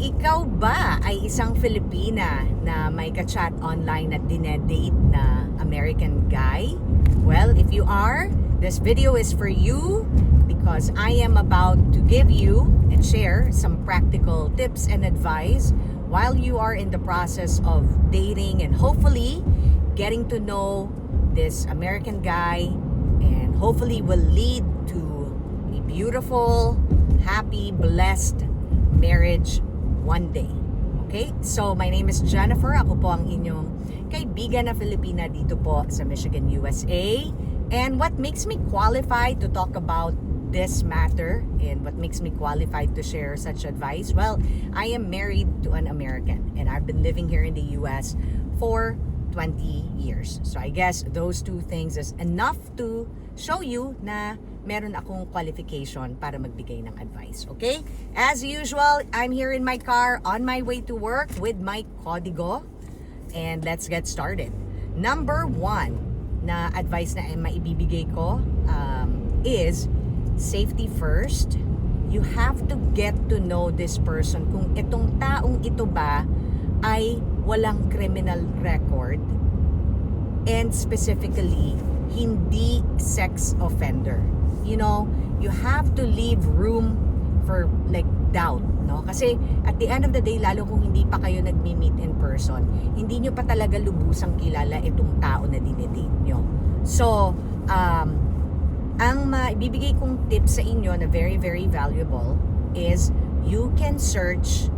Ikaw ba ay isang Filipina na may ka-chat online at dinedate na American guy? Well, if you are, this video is for you because I am about to give you and share some practical tips and advice while you are in the process of dating and hopefully getting to know this American guy, and hopefully will lead to a beautiful, happy, blessed marriage one day. Okay? So, my name is Jennifer. Ako po ang inyong kaibigan na Filipina dito po sa Michigan, USA. And what makes me qualified to talk about this matter and what makes me qualified to share such advice? Well, I am married to an American and I've been living here in the US for 20 years. So, I guess those two things is enough to show you na meron akong qualification para magbigay ng advice. Okay? As usual, I'm here in my car on my way to work with my kodigo. And let's get started. Number 1 na advice na maibibigay ko is safety first. You have to get to know this person. Kung itong taong ito ba ay walang criminal record and specifically hindi sex offender. You know, you have to leave room for like doubt, no? Kasi at the end of the day, lalo kung hindi pa kayo nagmi-meet in person, hindi nyo pa talaga lubusang kilala itong tao na dinedate nyo. So, ang maibibigay kong tip sa inyo na very, very valuable is you can search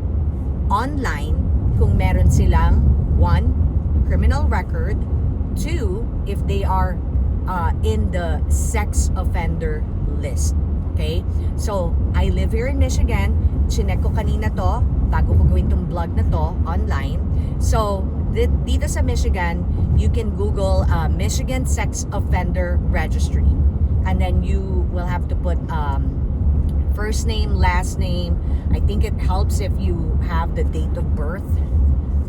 online kung meron silang 1, criminal record, 2, if they are in the sex offender list. Okay? So, I live here in Michigan. Chinek ko kanina to, bago ko gawin tong vlog na to online. So, dito sa Michigan, you can Google Michigan Sex Offender Registry. And then you will have to put first name, last name. I think it helps if you have the date of birth.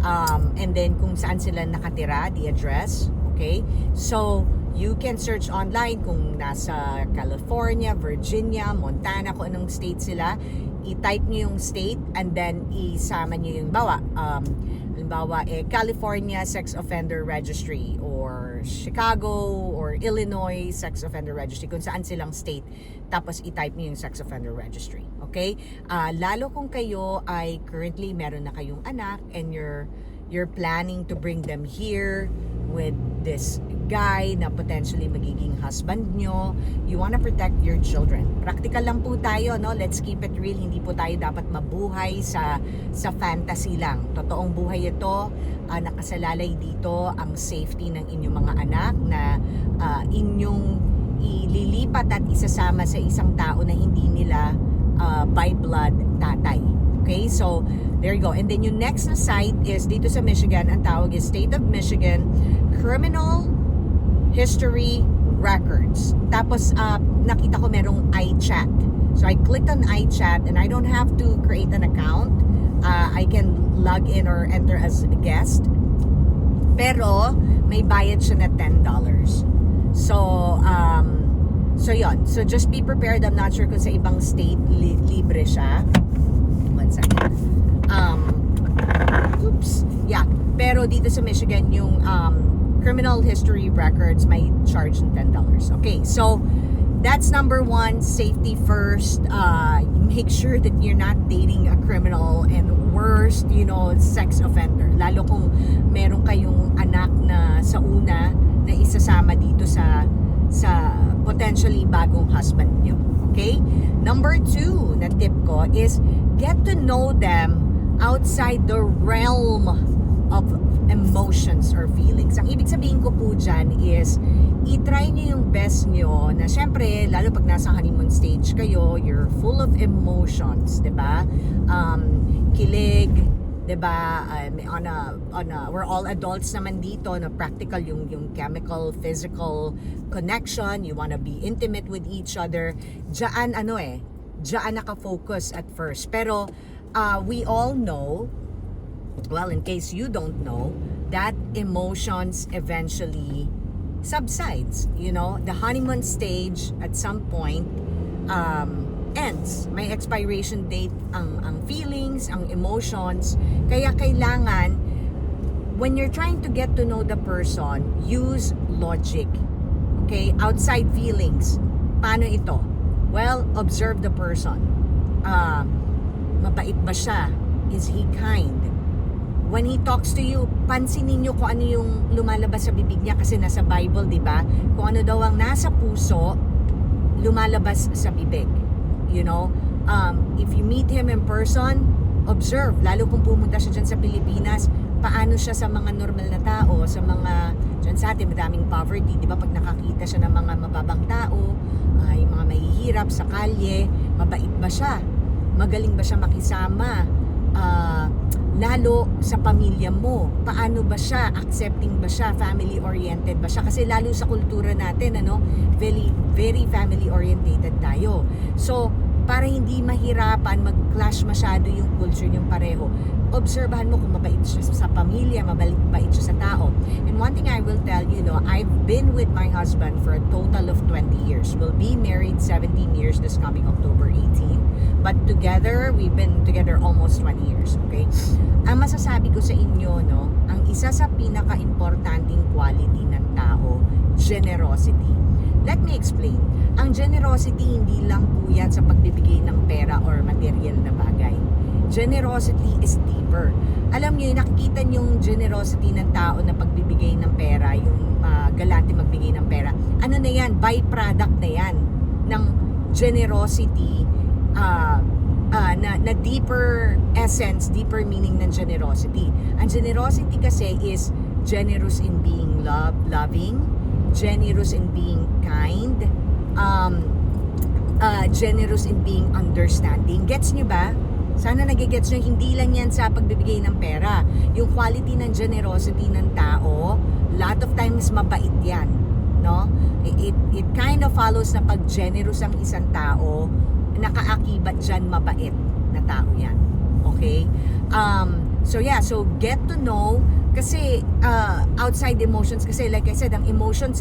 And then kung saan sila nakatira, the address. Okay? So, you can search online kung nasa California, Virginia, Montana, kung anong state sila. I-type nyo yung state and then isama nyo yung halimbawa, California Sex Offender Registry or Chicago or Illinois Sex Offender Registry, kung saan silang state. Tapos i-type nyo yung Sex Offender Registry. Okay? Lalo kung kayo ay currently meron na kayong anak and you're planning to bring them here with this guy na potentially magiging husband nyo, you wanna protect your children. Practical lang po tayo, no? Let's keep it real. Hindi po tayo dapat mabuhay sa fantasy lang. Totoong buhay ito, nakasalalay dito ang safety ng inyong mga anak na inyong ililipat at isasama sa isang tao na hindi nila by blood tatay. Okay, so there you go. And then yung next na site is dito sa Michigan, ang tawag is State of Michigan Criminal History Records. Tapos nakita ko merong iChat. So I clicked on iChat and I don't have to create an account. I can log in or enter as a guest. Pero may bayad siya na $10. So yon. So just be prepared. I'm not sure kung sa ibang state libre siya. One second. Oops. Yeah. Pero dito sa Michigan, yung criminal history records may charge ng $10. Okay. So, that's number 1. Safety first. Make sure that you're not dating a criminal and worst, sex offender. Lalo kung meron kayong anak na sa una na isasama dito sa potentially bagong husband nyo. Okay? Number 2 na tip ko is get to know them outside the realm of emotions or feelings. Ang ibig sabihin ko po dyan is i-try nyo yung best nyo na syempre, lalo pag nasa honeymoon stage kayo, you're full of emotions, diba? Kilig, diba? We're all adults naman dito, na practical yung chemical, physical connection. You wanna be intimate with each other. Diyan naka-focus at first. Pero we all know, well, in case you don't know, that emotions eventually subsides. The honeymoon stage at some point ends. May expiration date ang feelings, feelings, ang emotions. Kaya kailangan, when you're trying to get to know the person, use logic. Okay? Outside feelings. Paano ito? Well, observe the person. Mabait ba siya? Is he kind? When he talks to you, pansinin niyo kung ano yung lumalabas sa bibig niya kasi nasa Bible, di ba? Kung ano daw ang nasa puso, lumalabas sa bibig. You know? If you meet him in person, observe. Lalo kung pumunta siya dyan sa Pilipinas, paano siya sa mga normal na tao, sa mga, dyan sa atin, madaming poverty, di ba? Pag nakakita siya ng mga mababang tao, yung mga mahihirap sa kalye, mabait ba siya? Magaling ba siya makisama? Lalo sa pamilya mo, paano ba siya? Accepting ba siya? Family-oriented ba siya? Kasi lalo sa kultura natin, very, very family-orientated tayo. So, para hindi mahirapan, mag-clash masyado yung culture yung pareho, obserbahan mo kung mabait siya sa pamilya, mabait siya sa tao. And one thing I will tell you, I've been with my husband for a total of 20 years. We'll be married 17 years this coming October 18. But together, we've been together almost 20 years, okay? Ang masasabi ko sa inyo, ang isa sa pinaka-importanting quality ng tao, generosity. Let me explain. Ang generosity hindi lang po yan sa pagbibigay ng pera or material na bagay. Generosity is deeper. Alam niyo, nakikita niyo yung generosity ng tao na pagbibigay ng pera, yung galante magbigay ng pera. Ano na yan? Byproduct na yan ng generosity, na deeper essence, deeper meaning ng generosity. Ang generosity kasi is generous in being loving, generous in being kind, generous in being understanding. Gets nyo ba? Sana nagigets nyo, hindi lang yan sa pagbibigay ng pera. Yung quality ng generosity ng tao, lot of times mabait yan. No? It kind of follows na pag generous ang isang tao, nakaakibat dyan mabait na tao yan. Okay? So get to know, kasi outside emotions, kasi like I said, ang emotions,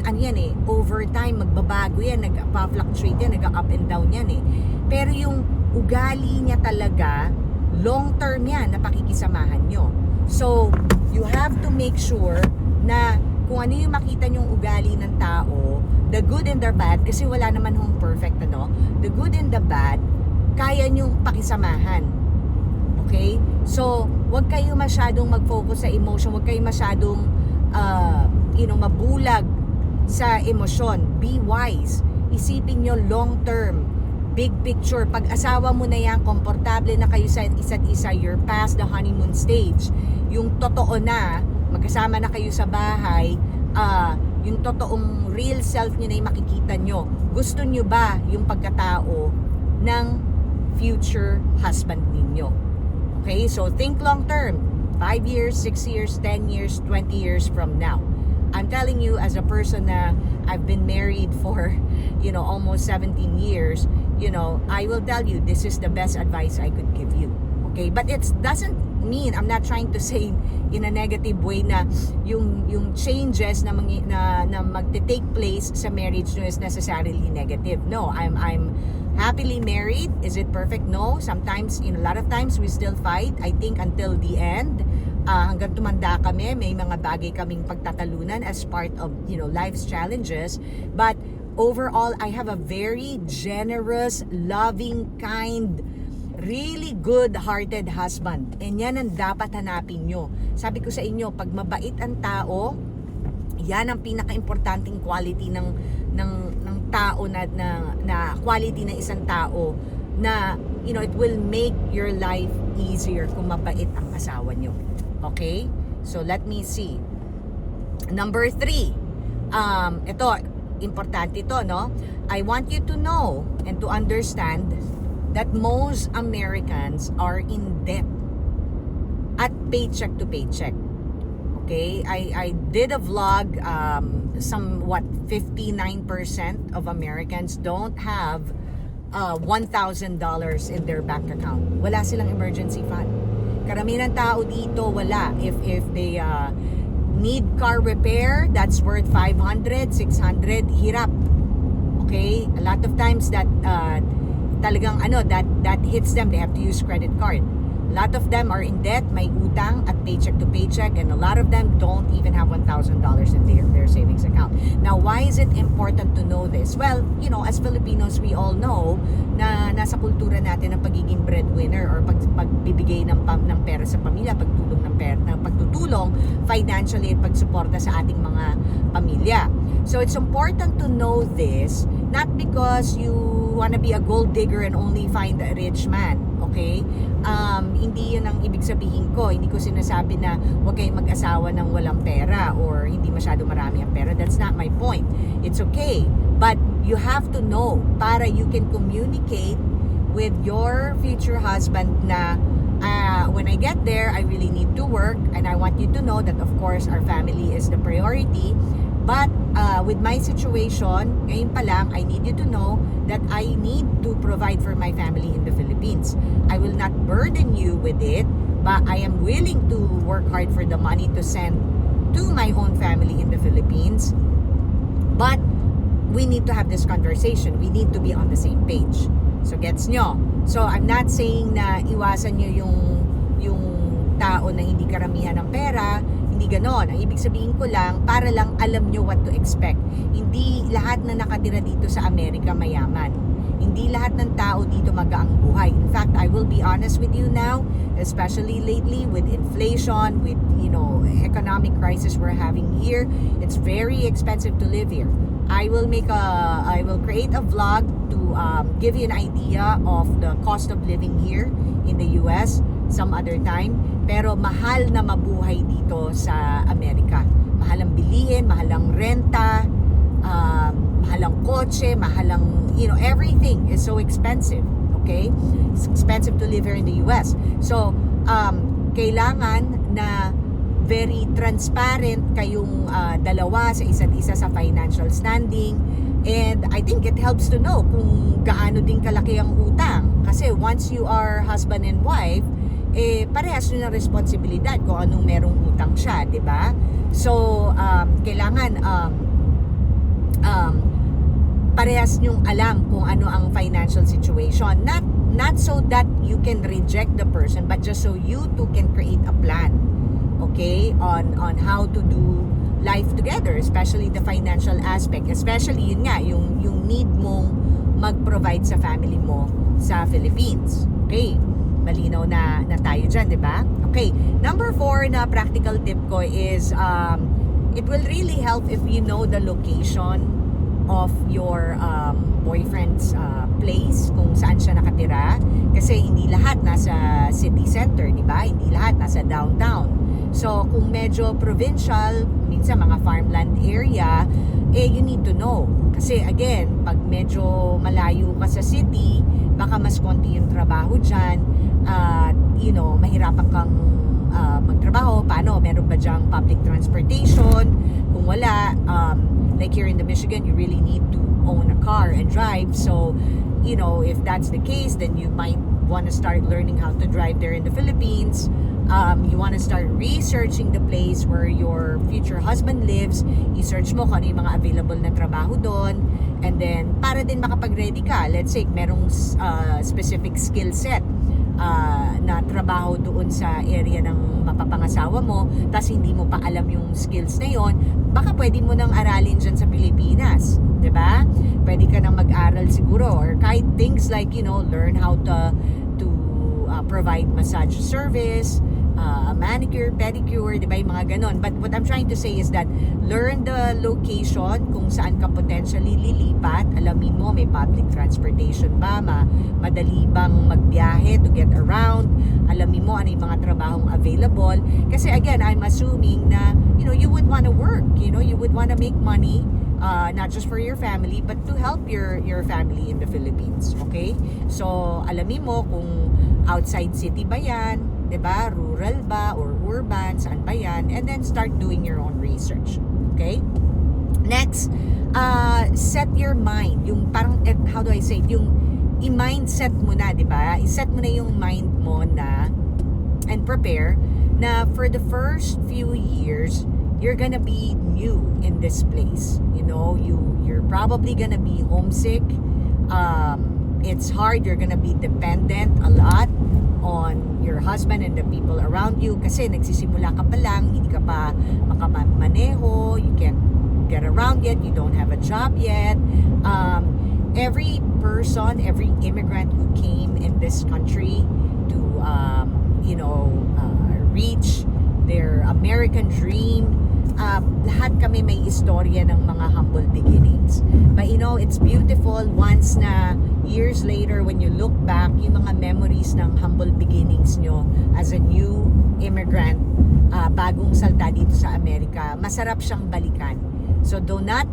over time, magbabago yan, nag-fluctuate yan, nag-up and down yan Pero yung ugali niya talaga, long term yan, na pakikisamahan nyo. So, you have to make sure na kung ano yung makita nyong ugali ng tao, the good and the bad, kasi wala naman hong perfect, the good and the bad, kaya nyong pakisamahan. Okay? So, wag kayo masyadong mag-focus sa emotion, wag kayo masyadong mabulag sa emosyon. Be wise. Isipin nyo long term, big picture. Pag asawa mo na yan, komportable na kayo sa isa't isa, you're past the honeymoon stage. Yung totoo na, magkasama na kayo sa bahay, yung totoong real self nyo na yung makikita nyo. Gusto nyo ba yung pagkatao ng future husband ninyo? Okay, so think long term. 5 years, 6 years, 10 years, 20 years from now. I'm telling you, as a person na I've been married for, almost 17 years, I will tell you, this is the best advice I could give you. Okay? But it doesn't mean, I'm not trying to say in a negative way na yung changes na magte-take place sa marriage nyo is necessarily negative. No, I'm happily married. Is it perfect? No. Sometimes, a lot of times we still fight. I think until the end, hanggang tumanda kami, may mga bagay kaming pagtatalunan as part of, life's challenges. But overall, I have a very generous, loving, kind, really good-hearted husband. And yan ang dapat hanapin nyo. Sabi ko sa inyo, pag mabait ang tao, yan ang pinaka-importanting quality ng tao na quality ng isang tao na it will make your life easier kung mabait ang asawa nyo. Okay? So let me see. Number 3. Ito, importante ito, I want you to know and to understand that most Americans are in debt at paycheck to paycheck. Okay? I did a vlog, 59% of Americans don't have $1,000 in their bank account. Wala silang emergency fund. Karamihan ng tao dito, wala. If they need car repair, that's worth 500, 600, hirap. Okay? A lot of times that talagang that hits them, they have to use credit card. A lot of them are in debt, may utang at paycheck to paycheck, and a lot of them don't even have $1,000 in their savings account. Now, why is it important to know this? Well, you know, as Filipinos, we all know na nasa kultura natin ang pagiging breadwinner or pagbibigay ng pera sa pamilya, pagtutulong financially at pagsuporta sa ating mga pamilya. So it's important to know this, not because you wanna be a gold digger and only find a rich man, okay? Hindi yun ang ibig sabihin ko. Hindi ko sinasabi na huwag kayong mag-asawa ng walang pera or hindi masyado marami ang pera. That's not my point. It's okay. But you have to know para you can communicate with your future husband na when I get there, I really need to work, and I want you to know that of course our family is the priority. But with my situation, ngayon pa lang, I need you to know that I need to provide for my family in the Philippines. I will not burden you with it, but I am willing to work hard for the money to send to my own family in the Philippines. But we need to have this conversation. We need to be on the same page. So gets nyo? So I'm not saying na iwasan nyo yung tao na hindi karamihan ng pera. Hindi ganon. Ang ibig sabihin ko lang, para lang alam nyo what to expect. Hindi lahat na nakatira dito sa Amerika mayaman. Hindi lahat ng tao dito magaang buhay. In fact, I will be honest with you now, especially lately with inflation, with, you know, economic crisis we're having here. It's very expensive to live here. I will create a vlog to give you an idea of the cost of living here in the US some other time. Pero mahal na mabuhay dito sa Amerika. Mahal ang bilihin, mahal ang renta, mahal ang kotse, mahal ang, you know, everything is so expensive. Okay? It's expensive to live here in the US. So, kailangan na very transparent kayong dalawa sa isa't isa sa financial standing. And I think it helps to know kung gaano din kalaki ang utang. Kasi once you are husband and wife, parehas nyo ng responsibilidad kung anong merong utang siya, di ba? So, kailangan parehas nyong alam kung ano ang financial situation. Not so that you can reject the person, but just so you two can create a plan, okay, on how to do life together, especially the financial aspect, especially yun nga, yung need mong mag-provide sa family mo sa Philippines. Okay? Malinaw na tayo dyan, di ba? Okay, number 4 na practical tip ko is it will really help if you know the location of your boyfriend's place, kung saan siya nakatira. Kasi hindi lahat nasa city center, di ba? Hindi lahat nasa downtown. So, kung medyo provincial, minsan mga farmland area, you need to know. Kasi again, pag medyo malayo ka sa city, baka mas konti yung trabaho dyan, you know, mahirapan kang magtrabaho. Paano? Meron ba dyang public transportation? Kung wala, like here in the Michigan, you really need to own a car and drive. So, you know, if that's the case, then you might want to start learning how to drive there in the Philippines. You want to start researching the place where your future husband lives. I-search mo kung ano yung mga available na trabaho doon. And then, para din makapag-ready ka. Let's say, merong specific skill set na trabaho doon sa area ng mapapangasawa mo, tas hindi mo pa alam yung skills na yon, baka pwede mo nang aralin dyan sa Pilipinas, diba? Pwede ka nang mag-aral siguro, or kahit things like, you know, learn how to provide massage service, manicure, pedicure, di ba, yung mga ganon. But what I'm trying to say is that learn the location kung saan ka potentially lilipat. Alamin mo, may public transportation ba, madali bang magbiyahe to get around, alamin mo ano yung mga trabahong available. Kasi again, I'm assuming na, you know, you would want to work, you know, you would want to make money, not just for your family, but to help your family in the Philippines. Okay? So, alamin mo kung outside city ba yan, diba? Rural ba or urban, saan ba yan? And then start doing your own research. Okay? Next, set your mind. Yung parang, how do I say it? Yung i-mindset mo na, diba? I-set mo na yung mind mo na, and prepare na for the first few years, you're gonna be new in this place. You know, you're probably gonna be homesick. It's hard. You're gonna be dependent a lot on your husband and the people around you kasi nagsisimula ka pa lang, hindi ka pa makamaneho, you can't get around yet, you don't have a job yet. Every person, every immigrant who came in this country to reach their American dream, lahat kami may istorya ng mga humble beginnings. But it's beautiful once na years later when you look back, yung mga memories ng humble beginnings nyo as a new immigrant, bagong salta dito sa Amerika, masarap siyang balikan. So do not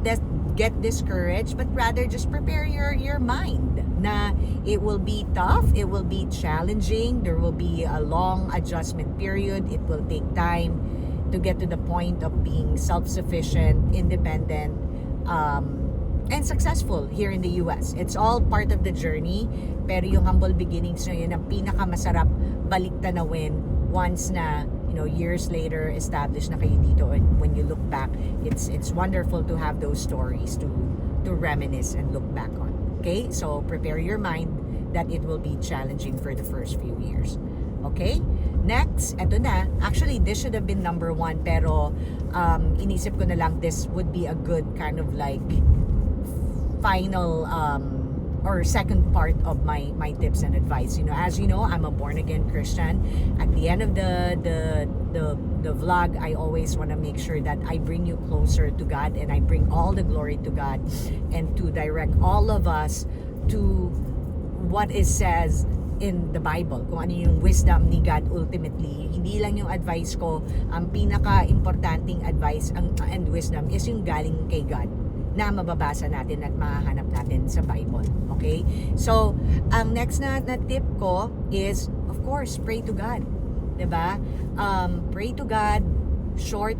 get discouraged, but rather just prepare your mind na it will be tough, it will be challenging, there will be a long adjustment period, it will take time to get to the point of being self-sufficient, independent, and successful here in the US. It's all part of the journey, pero yung humble beginnings nyo, yun ang pinakamasarap balik tanawin once na years later established na kayo dito, and when you look back, it's wonderful to have those stories to reminisce and look back on. Okay, so prepare your mind that it will be challenging for the first few years. Okay, next, eto na, actually this should have been number 1, pero inisip ko na lang this would be a good kind of like final or second part of my tips and advice. As you know, I'm a born again Christian. At the end of the vlog, I always want to make sure that I bring you closer to God, and I bring all the glory to God, and to direct all of us to what it says in the Bible, kung ano yung wisdom ni God ultimately. Hindi lang yung advice ko, ang pinaka-importanting advice and wisdom is yung galing kay God, na mababasa natin at mahahanap natin sa Bible. Okay? So, ang next na tip ko is, of course, pray to God. Diba? Pray to God, short,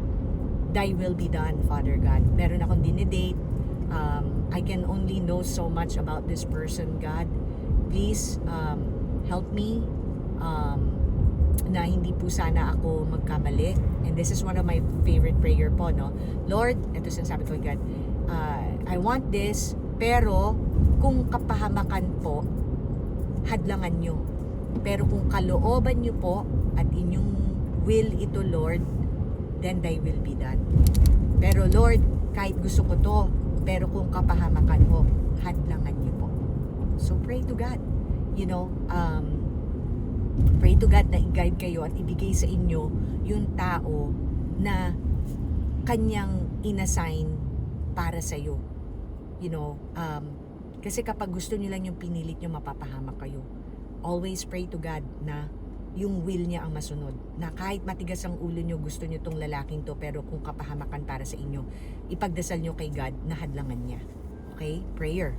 thy will be done, Father God. Meron akong dinidate. I can only know so much about this person, God. Please, help me na hindi po sana ako magkamali. And this is one of my favorite prayer po, no? Lord, ito sinasabi ko, God, I want this, pero kung kapahamakan po, hadlangan nyo. Pero kung kalooban nyo po at inyong will ito, Lord, then thy will be done. Pero Lord, kahit gusto ko to, pero kung kapahamakan mo, hadlangan nyo po. So pray to God. Pray to God na i-guide kayo at ibigay sa inyo yung tao na kanyang inassign para sa iyo. Kasi kapag gusto niyo lang yung pinilit niyo, mapapahamak kayo. Always pray to God na yung will niya ang masunod. Na kahit matigas ang ulo niyo, gusto niyo tong lalaking to, pero kung kapahamakan para sa inyo, ipagdasal niyo kay God na hadlangan niya. Okay? Prayer,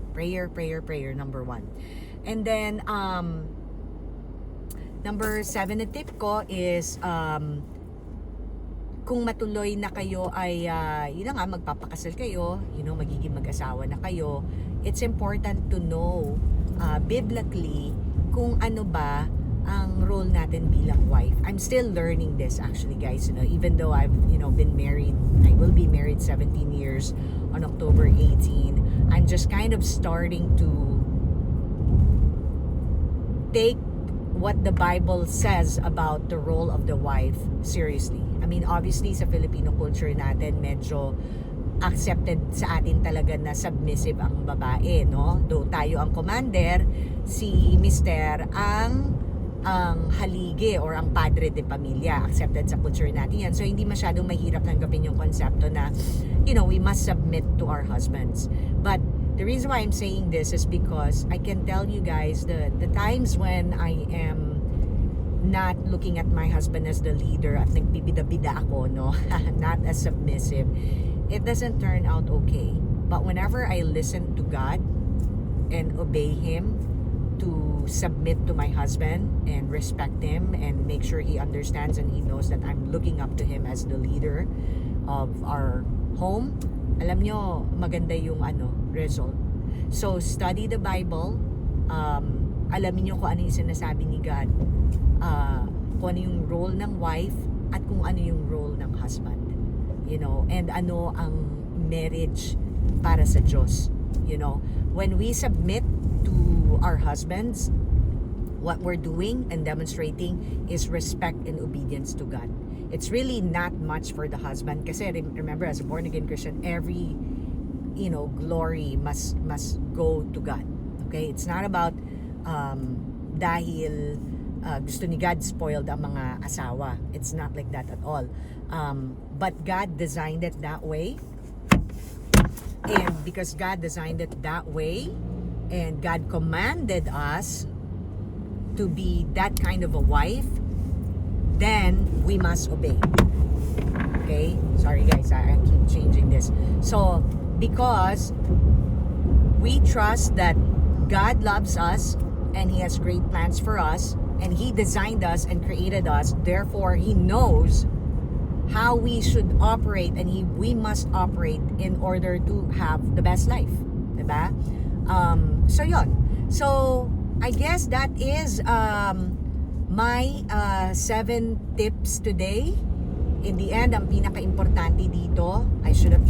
number 1. And then, number 7 na tip ko is, kung matuloy na kayo ay, magpapakasal kayo, magiging mag-asawa na kayo, it's important to know, biblically, kung ano ba ang role natin bilang wife. I'm still learning this actually, guys. Even though I've, been married, I will be married 17 years on October 18. I'm just kind of starting to take what the Bible says about the role of the wife seriously. I mean, obviously sa Filipino culture natin, medyo accepted sa atin talaga na submissive ang babae, no? Though tayo ang commander, si mister ang haligi or ang padre de pamilya. Accepted sa culture natin yan. So, hindi masyadong mahirap tanggapin yung konsepto na, we must submit to our husbands. But the reason why I'm saying this is because I can tell you guys the times when I am not looking at my husband as the leader at nagbibida-bida ako, no? Not as submissive. It doesn't turn out okay. But whenever I listen to God and obey Him, to submit to my husband and respect him and make sure he understands and he knows that I'm looking up to him as the leader of our home, alam nyo, maganda yung result. So, study the Bible. Alamin nyo kung ano yung sinasabi ni God. Kung ano yung role ng wife at kung ano yung role ng husband. And ano ang marriage para sa Diyos. When we submit to our husbands, what we're doing and demonstrating is respect and obedience to God. It's really not much for the husband kasi remember, as a born again Christian, every glory must go to God. Okay, it's not about dahil gusto ni God spoiled ang mga asawa. It's not like that at all. But God designed it that way, and because God designed it that way and God commanded us to be that kind of a wife, then we must obey. Okay? Sorry guys, I keep changing this. So, because we trust that God loves us and He has great plans for us, and He designed us and created us, therefore He knows how we should operate, and we must operate in order to have the best life. Diba? So yun. So, I guess that is my 7 tips today. In the end, ang pinaka-importante dito, I should have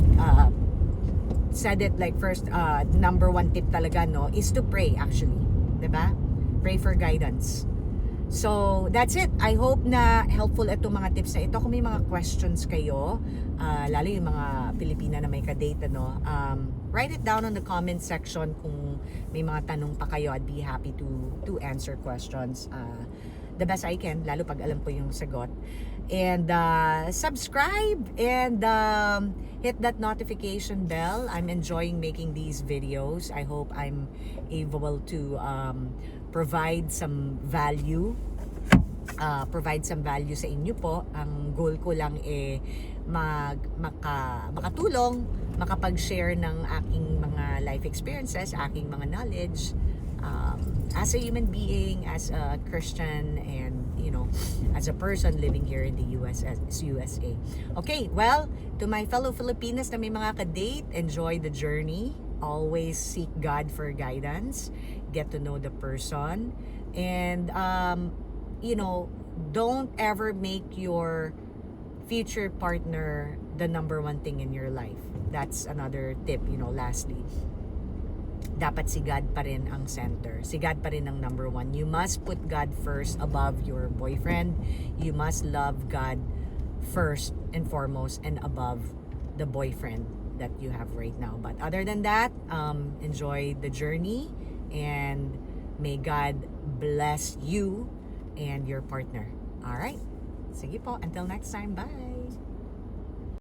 said it like first, number 1 tip talaga, no, is to pray actually. Diba? Pray for guidance. So, that's it. I hope na helpful itong mga tips na ito. Kung may mga questions kayo, lalo yung mga Pilipina na may kadate, write it down on the comment section. Kung may mga tanong pa kayo, I'd be happy to answer questions the best I can, lalo pag alam ko yung sagot. And subscribe and hit that notification bell. I'm enjoying making these videos. I hope I'm able to provide some value sa inyo po. Ang goal ko lang makatulong, makapag-share ng aking mga life experiences, aking mga knowledge as a human being, as a Christian, and as a person living here in the USA. Okay, well, to my fellow Filipinas na may mga kadate, enjoy the journey. Always seek God for guidance. Get to know the person. And, don't ever make your future partner the number 1 thing in your life. That's another tip, lastly. Dapat si God pa rin ang center. Si God pa rin ang number 1. You must put God first above your boyfriend. You must love God first and foremost and above the boyfriend that you have right now. But other than that, enjoy the journey, and may God bless you and your partner. Alright? Sige po. Until next time. Bye!